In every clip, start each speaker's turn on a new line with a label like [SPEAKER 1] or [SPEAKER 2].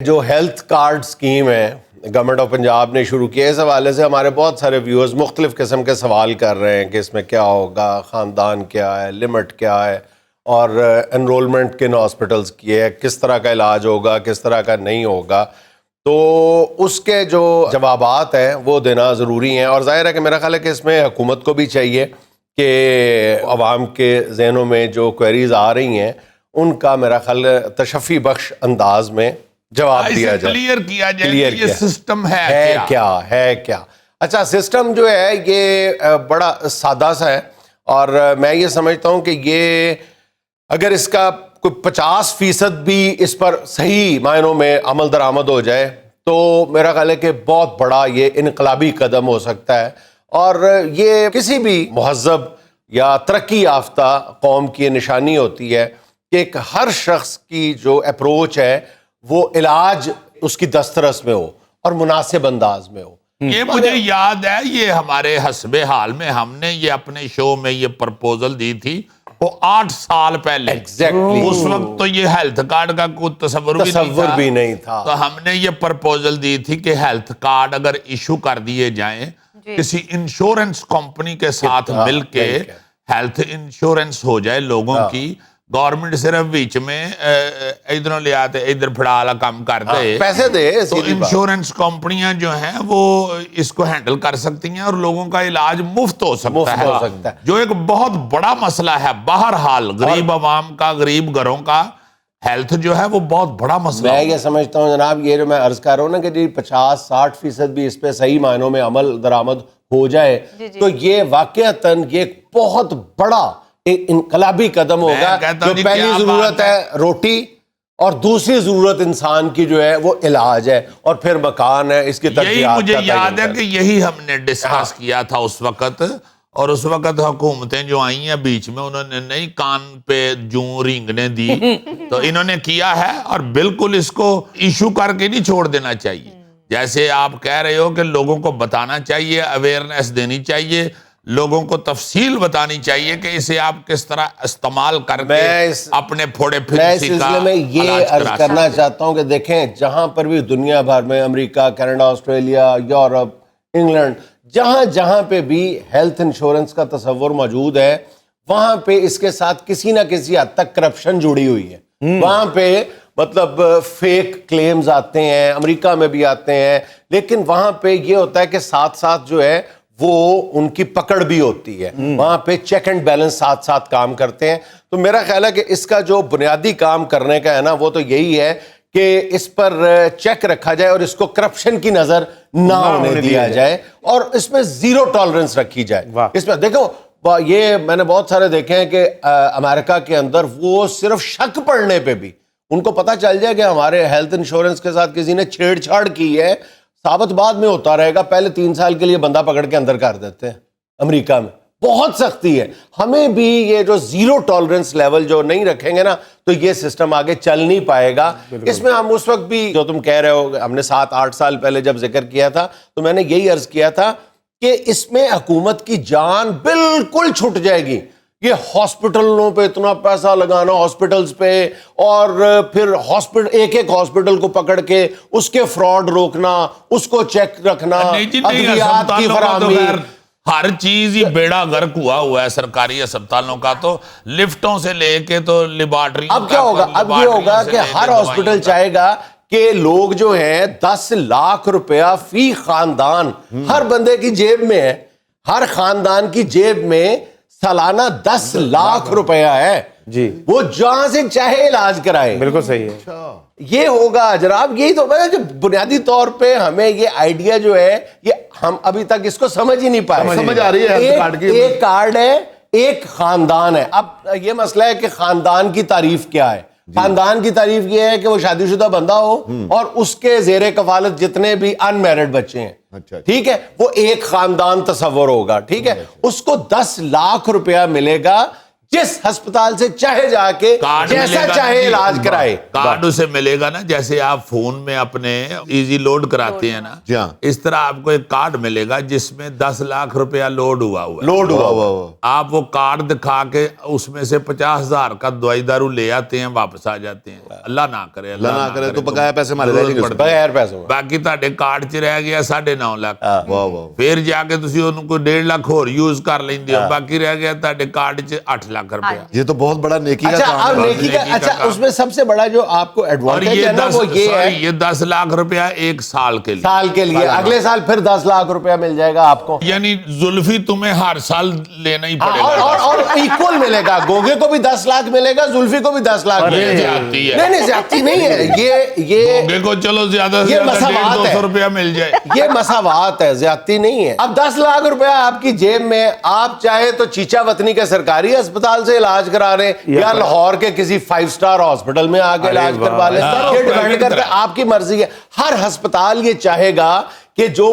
[SPEAKER 1] جو health card scheme ہے government of Punjab نے شروع کیا، اس حوالے سے ہمارے بہت سارے ویورز مختلف قسم کے سوال کر رہے ہیں کہ اس میں کیا ہوگا، خاندان کیا ہے، لمٹ کیا ہے، اور انرولمنٹ کن ہاسپٹلز کی ہے، کس طرح کا علاج ہوگا، کس طرح کا نہیں ہوگا۔ تو اس کے جو جوابات ہیں وہ دینا ضروری ہیں، اور ظاہر ہے کہ میرا خیال ہے کہ اس میں حکومت کو بھی چاہیے کہ عوام کے ذہنوں میں جو کوئریز آ رہی ہیں ان کا میرا خیال تشفی بخش انداز میں جواب دیا جائے،
[SPEAKER 2] کلیئر کیا جائے کہ یہ سسٹم ہے
[SPEAKER 1] کیا۔ اچھا، سسٹم جو ہے یہ بڑا سادہ سا ہے، اور میں یہ سمجھتا ہوں کہ یہ اگر اس کا کوئی 50% بھی اس پر صحیح معنوں میں عمل درآمد ہو جائے تو میرا خیال ہے کہ بہت بڑا یہ انقلابی قدم ہو سکتا ہے، اور یہ کسی بھی مہذب یا ترقی یافتہ قوم کی نشانی ہوتی ہے کہ ایک ہر شخص کی جو اپروچ ہے وہ علاج اس کی دسترس میں ہو اور مناسب انداز میں ہو۔
[SPEAKER 2] یہ مجھے یاد ہے، یہ ہمارے حسب حال میں ہم نے یہ اپنے شو میں یہ پرپوزل دی تھی وہ 8 سال پہلے۔ اس وقت تو یہ ہیلتھ کارڈ کا کوئی تصور بھی نہیں تھا، تو ہم نے یہ پرپوزل دی تھی کہ ہیلتھ کارڈ اگر ایشو کر دیے جائیں کسی انشورنس کمپنی کے ساتھ مل کے ہیلتھ انشورنس ہو جائے لوگوں کی، گورنمنٹ صرف بیچ میں ادھروں لے آتے ادھر پھڑالا کام کر دے،
[SPEAKER 1] پیسے دے،
[SPEAKER 2] تو انشورنس کمپنیاں جو ہیں وہ اس کو ہینڈل کر سکتی ہیں اور لوگوں کا علاج مفت ہو سکتا ہے، جو ایک بہت بڑا مسئلہ ہے۔ بہرحال غریب عوام کا، غریب گھروں کا ہیلتھ جو ہے وہ بہت بڑا مسئلہ ہے۔
[SPEAKER 1] میں یہ سمجھتا ہوں جناب، یہ جو میں عرض کر رہا ہوں نا کہ 50-60% بھی اس پہ صحیح معنوں میں عمل درآمد ہو جائے تو یہ واقعتاً یہ بہت بڑا ایک انقلابی قدم ہوگا۔ جو پہلی ضرورت ہے روٹی، اور دوسری ضرورت انسان کی جو ہے وہ علاج ہے، اور پھر مکان ہے، اس کی ترقیات۔
[SPEAKER 2] یہی مجھے یاد ہے کہ یہی ہم نے ڈسکس کیا تھا اس وقت، اور اس وقت حکومتیں جو آئی ہیں بیچ میں انہوں نے نہیں کان پہ جوں رینگنے دی، تو انہوں نے کیا ہے، اور بالکل اس کو ایشو کر کے نہیں چھوڑ دینا چاہیے۔ جیسے آپ کہہ رہے ہو کہ لوگوں کو بتانا چاہیے، اویئرنیس دینی چاہیے، لوگوں کو تفصیل بتانی چاہیے کہ اسے آپ کس طرح استعمال کر کے اپنے پھوڑے پھنسی کا
[SPEAKER 1] میں یہ عرض کرنا چاہتا ہوں کہ دیکھیں، جہاں پر بھی دنیا بھر میں امریکہ، کینیڈا، آسٹریلیا، یورپ، انگلینڈ، جہاں جہاں پہ بھی ہیلتھ انشورنس کا تصور موجود ہے وہاں پہ اس کے ساتھ کسی نہ کسی حد تک کرپشن جڑی ہوئی ہے۔ وہاں پہ مطلب فیک کلیمز آتے ہیں، امریکہ میں بھی آتے ہیں، لیکن وہاں پہ یہ ہوتا ہے کہ ساتھ ساتھ جو ہے وہ ان کی پکڑ بھی ہوتی ہے، وہاں پہ چیک اینڈ بیلنس ساتھ ساتھ کام کرتے ہیں۔ تو میرا خیال ہے کہ اس کا جو بنیادی کام کرنے کا ہے نا وہ تو یہی ہے کہ اس پر چیک رکھا جائے اور اس کو کرپشن کی نظر نہ ہونے دیا جائے، اور اس میں زیرو ٹالرنس رکھی جائے۔ اس میں دیکھو، یہ میں نے بہت سارے دیکھے ہیں کہ امریکہ کے اندر وہ صرف شک پڑنے پہ بھی ان کو پتہ چل جائے کہ ہمارے ہیلتھ انشورنس کے ساتھ کسی نے چھیڑ چھاڑ کی ہے، ثابت بعد میں ہوتا رہے گا، پہلے 3 سال کے لیے بندہ پکڑ کے اندر کر دیتے ہیں۔ امریکہ میں بہت سختی ہے، ہمیں بھی یہ جو زیرو ٹالرنس لیول جو نہیں رکھیں گے نا تو یہ سسٹم آگے چل نہیں پائے گا۔ اس میں ہم اس وقت بھی جو تم کہہ رہے ہو، ہم نے 7-8 سال پہلے جب ذکر کیا تھا تو میں نے یہی عرض کیا تھا کہ اس میں حکومت کی جان بالکل چھٹ جائے گی۔ یہ ہاسپٹلوں پہ اتنا پیسہ لگانا، ہاسپٹلز پہ، اور پھر ایک ہاسپٹل کو پکڑ کے اس کے فراڈ روکنا، اس کو چیک رکھنا، ادویات کی فراہمی،
[SPEAKER 2] ہر چیز ہی بیڑا غرق ہوا ہے سرکاری اسپتالوں کا، تو لفٹوں سے لے کے تو لیبارٹری۔
[SPEAKER 1] اب کیا ہوگا؟ اب یہ ہوگا کہ ہر ہاسپٹل چاہے گا کہ لوگ جو ہیں 10 لاکھ روپیہ فی خاندان ہر بندے کی جیب میں ہے، ہر خاندان کی جیب میں سالانہ 10 لاکھ روپیہ ہے جی، وہ جہاں سے چاہے علاج کرائے۔
[SPEAKER 3] بالکل صحیح ہے،
[SPEAKER 1] یہ ہوگا جناب۔ یہی تو جو بنیادی طور پہ ہمیں یہ آئیڈیا جو ہے یہ ہم ابھی تک اس کو سمجھ ہی نہیں پائے۔
[SPEAKER 3] سمجھ آ رہی ہے،
[SPEAKER 1] ایک کارڈ ہے، ایک خاندان ہے۔ اب یہ مسئلہ ہے کہ خاندان کی تعریف کیا ہے۔ خاندان کی تعریف یہ ہے کہ وہ شادی شدہ بندہ ہو اور اس کے زیر کفالت جتنے بھی ان میرڈ بچے ہیں، ٹھیک ہے، وہ ایک خاندان تصور ہوگا، ٹھیک ہے، اس کو 10 لاکھ روپیہ ملے گا جس ہسپتال سے چاہے جا کے جیسا چاہے علاج کرائے.
[SPEAKER 2] کارڈ اسے ملے گا نا, جیسے آپ فون میں اپنے ایزی لوڈ کراتے ہیں نا, اس طرح آپ کو ایک کارڈ ملے گا جس میں 10 لاکھ روپیہ لوڈ ہوا آپ وہ کارڈ دکھا کے اس میں سے 50,000 کا دوائی دارو لے آتے ہیں, واپس آ جاتے ہیں. اللہ نہ کرے
[SPEAKER 3] تو بقایا پیسے مارے
[SPEAKER 1] بغیر پیسوں.
[SPEAKER 2] باقی تہاڈے کارڈ 'چ رہ گیا 9.5 لاکھ, پھر جا کے تسی اونوں کو 1.5 لاکھ اور یوز کر لیندے ہو, باقی رہ گیا تہاڈے کارڈ 'چ 8 لاکھ روپیہ.
[SPEAKER 3] یہ تو بہت بڑا نیکی کا
[SPEAKER 1] اچھا,
[SPEAKER 3] کام
[SPEAKER 1] اب
[SPEAKER 3] ہے.
[SPEAKER 1] نیکی کا, اچھا اس میں سب سے بڑا جو آپ کو ایڈوانٹیج ہے نا وہ یہ ہے,
[SPEAKER 2] یہ 10 لاکھ روپیہ 1 سال کے
[SPEAKER 1] لیے, اگلے سال پھر 10 لاکھ روپیہ مل جائے گا آپ کو.
[SPEAKER 2] یعنی زلفی تمہیں ہر سال لینا ہی پڑے گا,
[SPEAKER 1] اور ایکول ملے گا. گوگے کو بھی 10 لاکھ ملے گا, زلفی کو بھی 10 لاکھ ملے گا. نہیں زیادتی نہیں ہے یہ
[SPEAKER 2] گوگے کو چلو زیادہ سے زیادہ 150 روپیہ مل جائے,
[SPEAKER 1] یہ مساوات ہے, زیادتی نہیں ہے. اب 10 لاکھ روپیہ آپ کی جیب میں, آپ چاہے تو چیچا وطنی کے سرکاری اسپتال سے علاج کرا رہے یا لاہور کے کسی 5 سٹار ہاسپٹل میں آ کے علاج کروا لیں, یہ ڈیپینڈ کرتا ہے, آپ کی مرضی ہے. ہر ہسپتال یہ چاہے گا کہ جو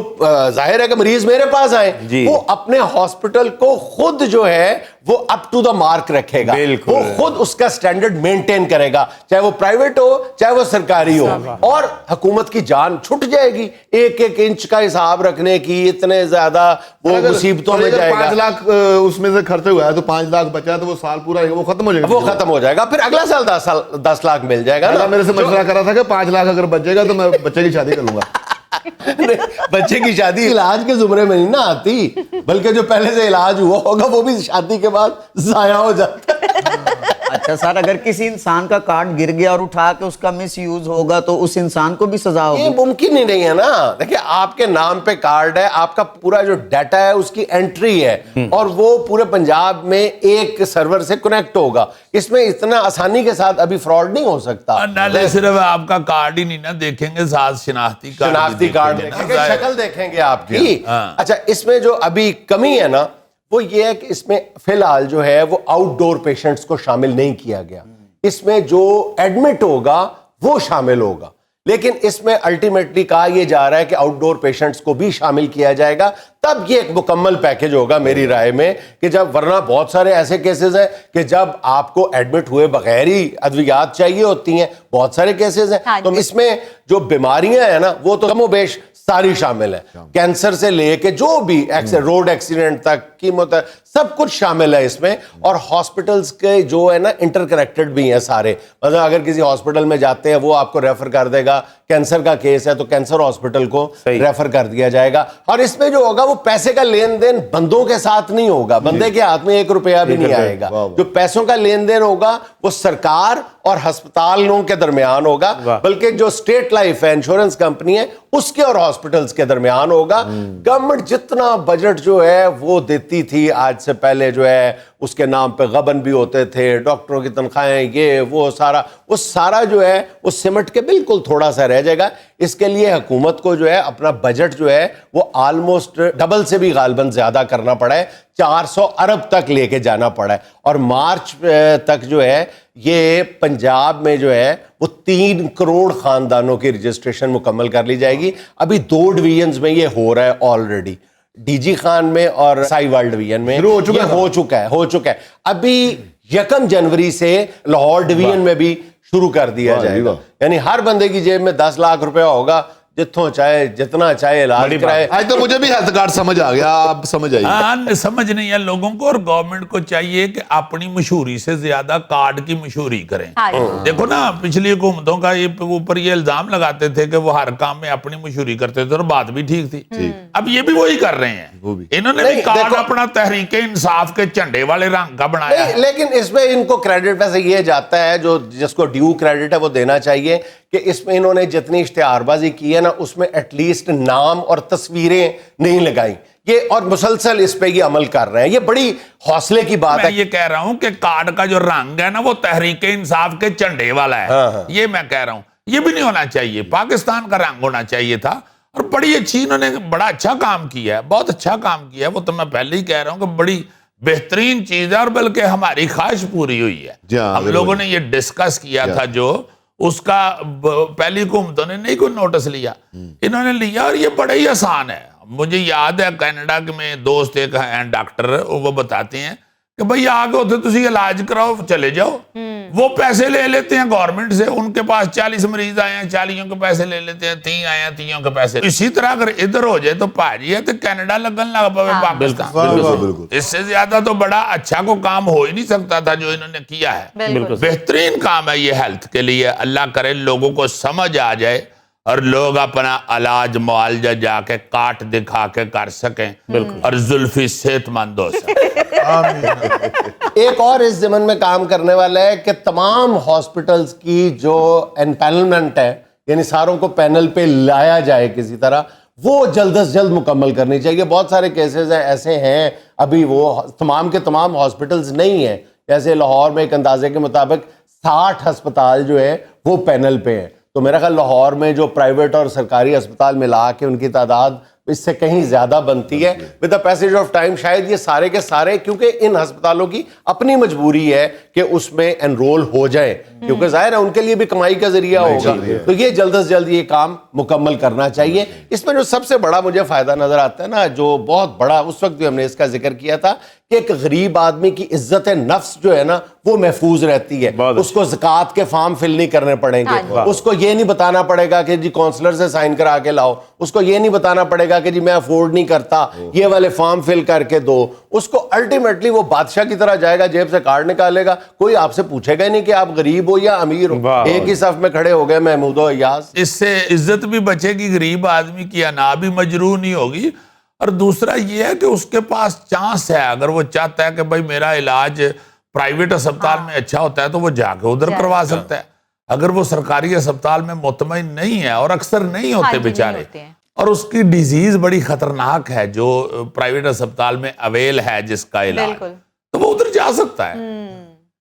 [SPEAKER 1] ظاہر ہے کہ مریض میرے پاس آئیں, وہ اپنے ہاسپٹل کو خود جو ہے وہ اپ ٹو دا مارک رکھے گا, وہ خود اس کا سٹینڈرڈ مینٹین کرے گا, چاہے وہ پرائیویٹ ہو چاہے وہ سرکاری ہو. اور حکومت کی جان چھٹ جائے گی, ایک انچ کا حساب رکھنے کی, اتنے زیادہ وہ مصیبتوں میں جائے گا.
[SPEAKER 3] 5 لاکھ اس میں سے خرچ ہوا ہے تو 5 لاکھ بچا ہے تو وہ سال پورا وہ ختم ہو جائے گا,
[SPEAKER 1] پھر اگلا سال 10 لاکھ مل جائے گا.
[SPEAKER 3] میرے سے مشورہ کرا تھا کہ 5 لاکھ اگر بچے گا تو میں بچے کی شادی کر لوں گا.
[SPEAKER 1] بچے کی شادی علاج کے زمرے میں نہیں نہ آتی, بلکہ جو پہلے سے علاج ہوا ہوگا وہ بھی شادی کے بعد ضائع ہو جاتا ہے.
[SPEAKER 4] اچھا سر, اگر کسی انسان کا کارڈ گر گیا اور اٹھا کے اس کا مس یوز ہوگا تو اس انسان کو بھی سزا ہوگی؟
[SPEAKER 1] یہ ممکن ہی نہیں ہے نا. دیکھیں, آپ کے نام پہ کارڈ ہے, آپ کا پورا جو ڈیٹا ہے اس کی انٹری ہے, اور وہ پورے پنجاب میں ایک سرور سے کنیکٹ ہوگا. اس میں اتنا آسانی کے ساتھ ابھی فراڈ نہیں ہو سکتا.
[SPEAKER 2] نہ صرف آپ کا کارڈ ہی نہیں نا دیکھیں گے, ساتھ شناختی کارڈ
[SPEAKER 1] دیکھیں گے, شکل دیکھیں گے آپ کی. اچھا, اس میں جو ابھی کمی ہے نا وہ یہ ہے کہ اس میں فی الحال جو ہے وہ آؤٹ ڈور پیشنٹس کو شامل نہیں کیا گیا. اس میں جو ایڈمٹ ہوگا وہ شامل ہوگا, لیکن اس میں الٹیمیٹلی کہا یہ جا رہا ہے کہ آؤٹ ڈور پیشنٹس کو بھی شامل کیا جائے گا. تب یہ ایک مکمل پیکج ہوگا میری رائے میں, کہ جب, ورنہ بہت سارے ایسے کیسز ہیں کہ جب آپ کو ایڈمٹ ہوئے بغیر ہی ادویات چاہیے ہوتی ہیں, بہت سارے کیسز ہیں. تو اس میں جو بیماریاں ہیں نا وہ تو کم و بیش ساری شامل ہیں, کینسر سے لے کے جو بھی روڈ ایکسیڈنٹ تک, کیمو تک, سب کچھ شامل ہے اس میں. اور ہاسپٹلز کے جو ہے نا انٹر کنیکٹڈ بھی ہیں سارے. مطلب اگر کسی ہاسپٹل میں جاتے ہیں وہ آپ کو ریفر کر دے گا, کینسر کا کیس ہے تو کینسر ہاسپٹل کو ریفر کر دیا جائے گا. اور اس میں جو ہوگا وہ پیسے کا لین دین بندوں کے ساتھ نہیں ہوگا, بندے کے ہاتھ میں 1 روپیہ بھی نہیں آئے گا. جو پیسوں کا لین دین ہوگا وہ سرکار اور ہسپتالوں کے درمیان ہوگا, بلکہ جو اسٹیٹ لائف ہے, انشورنس کمپنی ہے, اس کے اور ہاسپٹلز کے درمیان ہوگا. گورنمنٹ جتنا بجٹ جو ہے وہ دیتی تھی آج سے پہلے, جو ہے اس کے نام پہ غبن بھی ہوتے تھے, ڈاکٹروں کی تنخواہیں, یہ وہ سارا جو ہے وہ سمٹ کے بالکل تھوڑا سا رہ جائے گا. اس کے لیے حکومت کو جو ہے اپنا بجٹ جو ہے وہ آلموسٹ ڈبل سے بھی غالباً زیادہ کرنا پڑا ہے, 400 ارب تک لے کے جانا پڑا ہے. اور مارچ تک جو ہے یہ پنجاب میں جو ہے وہ 3 کروڑ خاندانوں کی رجسٹریشن مکمل کر لی جائے گی. ابھی 2 ڈویژنز میں یہ ہو رہا ہے آلریڈی, ڈی جی خان میں اور سائی وال ڈویژن میں ہو چکا ہے. ابھی 1 جنوری سے لاہور ڈویژن میں بھی شروع کر دیا جائے گا. یعنی ہر بندے کی جیب میں 10 لاکھ روپیہ ہوگا, جتوں چاہے جتنا چاہے علاج کرائے.
[SPEAKER 3] آج تو مجھے بھی ہیلتھ کارڈ سمجھ آ گیا, آپ سمجھ آئیے.
[SPEAKER 2] ہاں, سمجھ نہیں ہے لوگوں کو, اور گورنمنٹ کو چاہیے کہ اپنی مشہوری سے زیادہ کارڈ کی مشہوری کریں. دیکھو نا, پچھلی حکومتوں کا اوپر یہ الزام لگاتے تھے کہ وہ ہر کام میں اپنی مشہوری کرتے تھے, اور بات بھی ٹھیک تھی. اب یہ بھی وہی کر رہے ہیں, انہوں نے بھی کارڈ اپنا تحریک انصاف کے جھنڈے والے رنگ کا بنایا.
[SPEAKER 1] لیکن اس میں ان کو کریڈٹ ویسے یہ جاتا ہے, جو جس کو ڈیو کریڈٹ ہے وہ دینا چاہیے, کہ اس میں انہوں نے جتنی اشتہار بازی کی ہے نا اس میں ایٹ لیسٹ نام اور تصویریں نہیں لگائیں یہ, اور مسلسل اس پہ یہ عمل کر رہے ہیں. یہ بڑی حوصلے کی بات ہے.
[SPEAKER 2] میں یہ کہہ رہا ہوں کہ کارڈ کا جو رنگ ہے نا وہ تحریک انصاف کے جھنڈے والا ہے. یہ میں کہہ رہا ہوں, یہ بھی نہیں ہونا چاہیے, پاکستان کا رنگ ہونا چاہیے تھا. اور بڑی اچھی انہوں نے بڑا اچھا کام کیا ہے, بہت اچھا کام کیا ہے. وہ تو میں پہلے ہی کہہ رہا ہوں کہ بڑی بہترین چیز ہے, اور بلکہ ہماری خواہش پوری ہوئی ہے. ہم لوگوں نے یہ ڈسکس کیا تھا, جو اس کا پہلی حکومتوں نے نہیں کوئی نوٹس لیا, انہوں نے لیا, اور یہ بڑا ہی آسان ہے. مجھے یاد ہے کینیڈا میں دوست ایک ہیں ڈاکٹر, وہ بتاتے ہیں کہ بھئی آگے ہوتے تسی علاج کراؤ چلے جاؤ. وہ پیسے لے لیتے ہیں گورنمنٹ سے, ان کے پاس 40 مریض آئے ہیں 40 کے پیسے لے لیتے ہیں, 30 آئے ہیں 30 کے پیسے. اسی طرح اگر ادھر ہو جائے تو پاجی ہے تو کینیڈا لگن لگا پاوے پاکستان.
[SPEAKER 3] بالکل.
[SPEAKER 2] اس سے زیادہ تو بڑا اچھا کو کام ہو ہی نہیں سکتا تھا جو انہوں نے کیا ہے. بہترین کام ہے یہ ہیلتھ کے لیے. اللہ کرے لوگوں کو سمجھ آ جائے اور لوگ اپنا علاج معالجہ جا کے کاٹ دکھا کے کر سکیں اور زلفی صحت مند ہو سکیں.
[SPEAKER 1] ایک اور اس ضمن میں کام کرنے والا ہے کہ تمام ہاسپٹلز کی جو امپینلمنٹ ہے, یعنی ساروں کو پینل پہ لایا جائے کسی طرح, وہ جلد از جلد مکمل کرنی چاہیے. بہت سارے کیسز ایسے ہیں ابھی وہ تمام کے تمام ہاسپٹلز نہیں ہیں. جیسے لاہور میں ایک اندازے کے مطابق 60 ہسپتال جو ہے وہ پینل پہ ہیں. تو میرا خیال لاہور میں جو پرائیویٹ اور سرکاری ہسپتال ملا کے ان کی تعداد اس سے کہیں زیادہ بنتی ہے. With the passage of time شاید یہ سارے کے سارے, کیونکہ ان ہسپتالوں کی اپنی مجبوری ہے کہ اس میں انرول ہو جائیں, کیونکہ ظاہر ہے ان کے لیے بھی کمائی کا ذریعہ ہوگا. تو یہ جلد از جلد یہ کام مکمل کرنا چاہیے. اس میں جو سب سے بڑا مجھے فائدہ نظر آتا ہے نا, جو بہت بڑا, اس وقت بھی ہم نے اس کا ذکر کیا تھا کہ ایک غریب آدمی کی عزت نفس جو ہے نا وہ محفوظ رہتی ہے. اس کو زکوٰۃ کے فارم فل نہیں کرنے پڑیں گے, اس کو یہ نہیں بتانا پڑے گا کہ جی کونسلر سے سائن کرا کے لاؤ, اس کو یہ نہیں بتانا پڑے گا کہ جی میں افورڈ نہیں کرتا, یہ والے فارم فل کر کے دو. اس کو الٹیمیٹلی وہ بادشاہ کی طرح جائے گا, جیب سے کارڈ نکالے گا, کوئی آپ سے پوچھے گا نہیں کہ آپ غریب ہو یا امیر ہو. ایک ہی صف میں کھڑے ہو گئے محمود و ایاز.
[SPEAKER 2] اس سے عزت بھی بچے گی, غریب آدمی کی انا بھی مجروح نہیں ہوگی. اور دوسرا یہ ہے کہ اس کے پاس چانس ہے, اگر وہ چاہتا ہے کہ بھائی میرا علاج پرائیویٹ اسپتال میں اچھا ہوتا ہے تو وہ جا کے ادھر کروا سکتا ہے. اگر وہ سرکاری اسپتال میں مطمئن نہیں ہے, اور اکثر نہیں ہوتے بیچارے, اور اس کی ڈیزیز بڑی خطرناک ہے جو پرائیویٹ اسپتال میں اویل ہے جس کا علاج, تو وہ ادھر جا سکتا ہے.